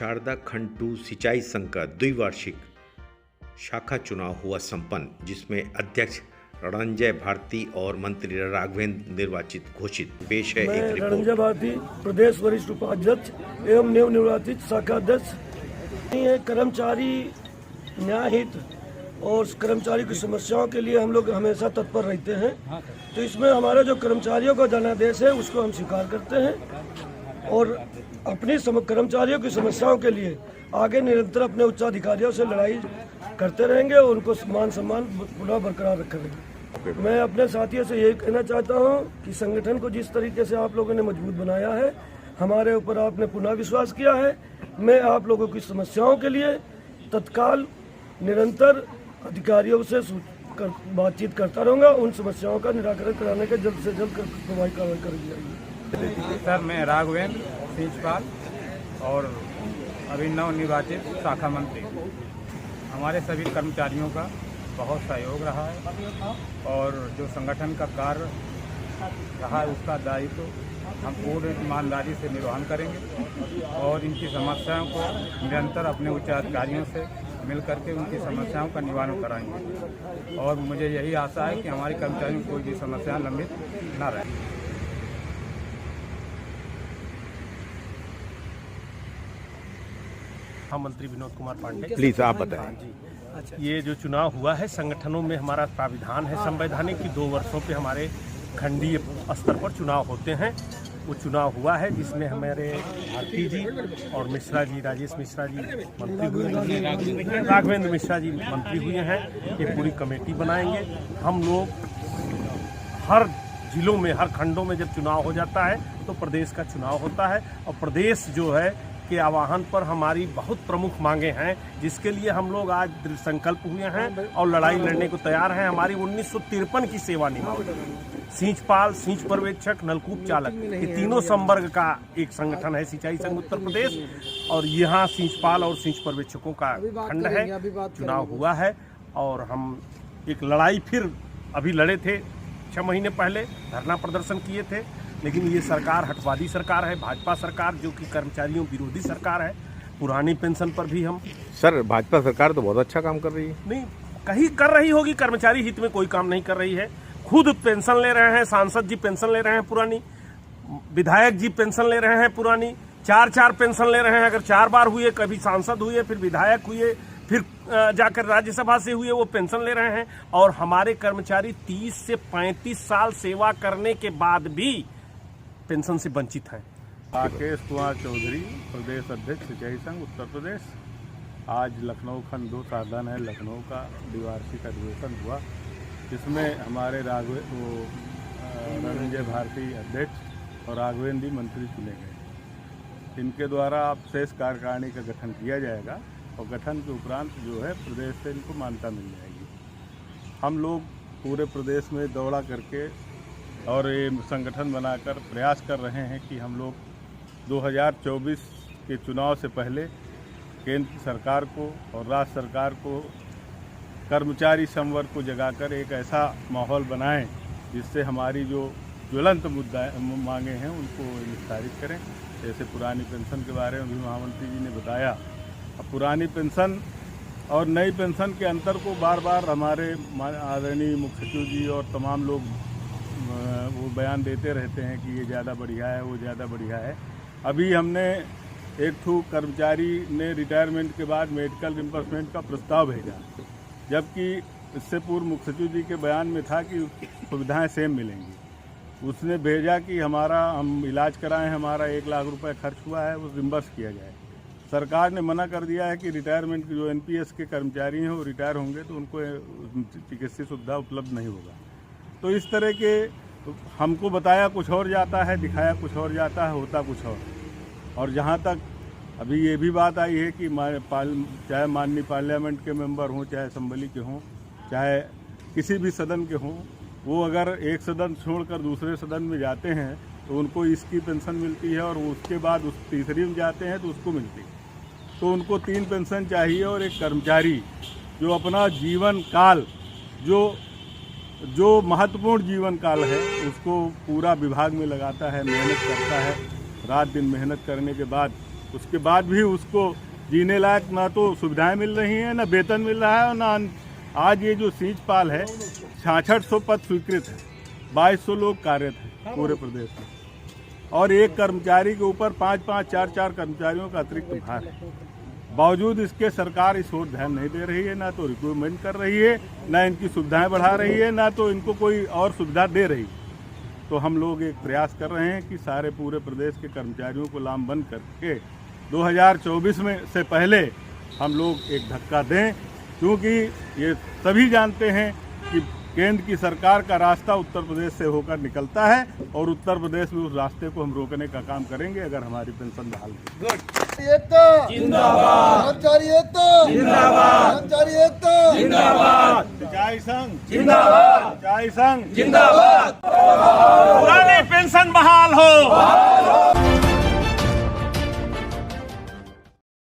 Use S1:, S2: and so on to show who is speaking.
S1: शारदा खंड 2 सिंचाई संघ का द्विवार्षिक शाखा चुनाव हुआ संपन्न, जिसमें अध्यक्ष रणंजय भारती और मंत्री राघवेंद्र निर्वाचित घोषित। पेश है एक रिपोर्ट।
S2: रणंजय भारती, प्रदेश वरिष्ठ उपाध्यक्ष एवं नवनिर्वाचित शाखा अध्यक्ष। कर्मचारी न्याय हित और कर्मचारी की समस्याओं के लिए हम लोग हमेशा तत्पर रहते हैं, तो इसमें हमारे जो कर्मचारियों का जनादेश है उसको हम स्वीकार करते हैं और अपनी कर्मचारियों की समस्याओं के लिए आगे निरंतर अपने उच्चाधिकारियों से लड़ाई करते रहेंगे और उनको मान सम्मान पुनः बरकरार रखेंगे। मैं अपने साथियों से यही कहना चाहता हूं कि संगठन को जिस तरीके से आप लोगों ने मजबूत बनाया है, हमारे ऊपर आपने पुनः विश्वास किया है। मैं आप लोगों की समस्याओं के लिए तत्काल निरंतर अधिकारियों से बातचीत करता रहूंगा। उन समस्याओं का निराकरण कराने के जल्द से जल्द कार्रवाई कर दी जाएगी।
S3: सर, मैं राघवेंद्र सिंचपाल और अभी नवनिर्वाचित शाखा मंत्री। हमारे सभी कर्मचारियों का बहुत सहयोग रहा है और जो संगठन का कार्य रहा है उसका दायित्व हम पूर्ण ईमानदारी से निर्वहन करेंगे और इनकी समस्याओं को निरंतर अपने उच्चाधिकारियों से मिल करके उनकी समस्याओं का निवारण कराएंगे और मुझे यही आशा है कि हमारे कर्मचारियों को कोई भी समस्या लंबित न रहे।
S4: हाँ, मंत्री विनोद कुमार पांडे।
S1: प्लीज आप बताएं।
S4: अच्छा, ये जो चुनाव हुआ है, संगठनों में हमारा प्राविधान है संवैधानिक की 2 वर्षों पे हमारे खंडीय स्तर पर चुनाव होते हैं। वो चुनाव हुआ है जिसमें हमारे भारती जी और मिश्रा जी, राजेश मिश्रा जी मंत्री हुए हैं, राघवेंद्र मिश्रा जी मंत्री हुए हैं। ये पूरी कमेटी बनाएंगे। हम लोग हर जिलों में, हर खंडों में जब चुनाव हो जाता है तो प्रदेश का चुनाव होता है और प्रदेश जो है के आह्वान पर हमारी बहुत प्रमुख मांगे हैं, जिसके लिए हम लोग आज दृढ़ संकल्प हुए हैं और लड़ाई लड़ने को तैयार हैं। हमारी 1953 की सेवा निभाओ, सिंचपाल, सिंच पर्यवेक्षक, नलकूप चालक, ये तीनों संवर्ग का एक संगठन है सिंचाई संघ उत्तर प्रदेश और यहाँ सिंचपाल और सिंच पर्यवेक्षकों का खंड है। चुनाव हुआ है और हम एक लड़ाई फिर अभी लड़े थे 6 महीने पहले, धरना प्रदर्शन किए थे, लेकिन ये सरकार हटवादी सरकार है, भाजपा सरकार जो कि कर्मचारियों विरोधी सरकार है। पुरानी पेंशन पर भी हम
S1: सर, भाजपा सरकार तो बहुत अच्छा काम कर रही है।
S4: नहीं, कहीं कर रही होगी, कर्मचारी हित में कोई काम नहीं कर रही है। खुद पेंशन ले रहे हैं, सांसद जी पेंशन ले रहे हैं पुरानी, विधायक जी पेंशन ले रहे हैं पुरानी, 4 पेंशन ले रहे हैं। अगर 4 बार हुए, कभी सांसद हुए, फिर विधायक हुए, फिर जाकर राज्यसभा से हुए, वो पेंशन ले रहे हैं। और हमारे कर्मचारी 30 से 35 साल सेवा करने के बाद भी पेंशन से वंचित हैं।
S5: राकेश कुमार चौधरी, प्रदेश अध्यक्ष सिंचाई संघ उत्तर प्रदेश। आज लखनऊ खंड 2 साधन है, लखनऊ का द्विवार्षिक अधिवेशन हुआ, जिसमें हमारे रणंजय भारती अध्यक्ष और राघवेंद्र मंत्री चुने गए। इनके द्वारा अब शेष कार्यकारिणी का गठन किया जाएगा और गठन के उपरांत जो है प्रदेश से इनको मान्यता मिल जाएगी। हम लोग पूरे प्रदेश में दौड़ा करके और ये संगठन बनाकर प्रयास कर रहे हैं कि हम लोग 2024 के चुनाव से पहले केंद्र सरकार को और राज्य सरकार को कर्मचारी संवर्ग को जगाकर एक ऐसा माहौल बनाएं जिससे हमारी जो ज्वलंत मुद्दा मांगे हैं उनको निस्तारित करें। जैसे पुरानी पेंशन के बारे में भी महामंत्री जी ने बताया। अब पुरानी पेंशन और नई पेंशन के अंतर को बार बार हमारे आदरणीय मुख्य सचिव जी और तमाम लोग वो बयान देते रहते हैं कि ये ज़्यादा बढ़िया है, वो ज़्यादा बढ़िया है। अभी हमने एक कर्मचारी ने रिटायरमेंट के बाद मेडिकल रिम्बर्समेंट का प्रस्ताव भेजा, जबकि इससे पूर्व मुख्य सचिव जी के बयान में था कि सुविधाएं सेम मिलेंगी। उसने भेजा कि हम इलाज कराएं, हमारा 1 लाख रुपए खर्च हुआ है, वो रिम्बर्स किया जाए। सरकार ने मना कर दिया है कि रिटायरमेंट जो NPS के कर्मचारी हैं वो रिटायर होंगे तो उनको चिकित्सीय सुविधा उपलब्ध नहीं होगा। तो इस तरह के हमको बताया कुछ और जाता है, दिखाया कुछ और जाता है, होता कुछ और जहाँ तक अभी ये भी बात आई है कि चाहे माननीय पार्लियामेंट के मेंबर हों, चाहे असेंबली के हों, चाहे किसी भी सदन के हों, वो अगर एक सदन छोड़कर दूसरे सदन में जाते हैं तो उनको इसकी पेंशन मिलती है और उसके बाद उस तीसरी में जाते हैं तो उसको मिलती है। तो उनको 3 पेंशन चाहिए और एक कर्मचारी जो अपना जीवन काल जो महत्वपूर्ण जीवन काल है उसको पूरा विभाग में लगाता है, मेहनत करता है, रात दिन मेहनत करने के बाद उसके बाद भी उसको जीने लायक ना तो सुविधाएं मिल रही हैं, ना वेतन मिल रहा है, और ना आज ये जो सींचपाल है 6600 पद स्वीकृत है, 2200 लोग कार्यरत हैं पूरे प्रदेश में, और एक कर्मचारी के ऊपर 5-5, 4-4 कर्मचारियों का अतिरिक्त भार है। बावजूद इसके सरकार इस ओर ध्यान नहीं दे रही है, ना तो रिक्रूटमेंट कर रही है, ना इनकी सुविधाएं बढ़ा रही है, ना तो इनको कोई और सुविधा दे रही है। तो हम लोग एक प्रयास कर रहे हैं कि सारे पूरे प्रदेश के कर्मचारियों को लामबंद करके 2024 में से पहले हम लोग एक धक्का दें, क्योंकि ये सभी जानते हैं कि केंद्र की सरकार का रास्ता उत्तर प्रदेश से होकर निकलता है, और उत्तर प्रदेश में उस रास्ते को हम रोकने का काम करेंगे अगर हमारी पेंशन बहाल हो। सिंचाई संघ जिंदाबाद, पुरानी पेंशन बहाल हो।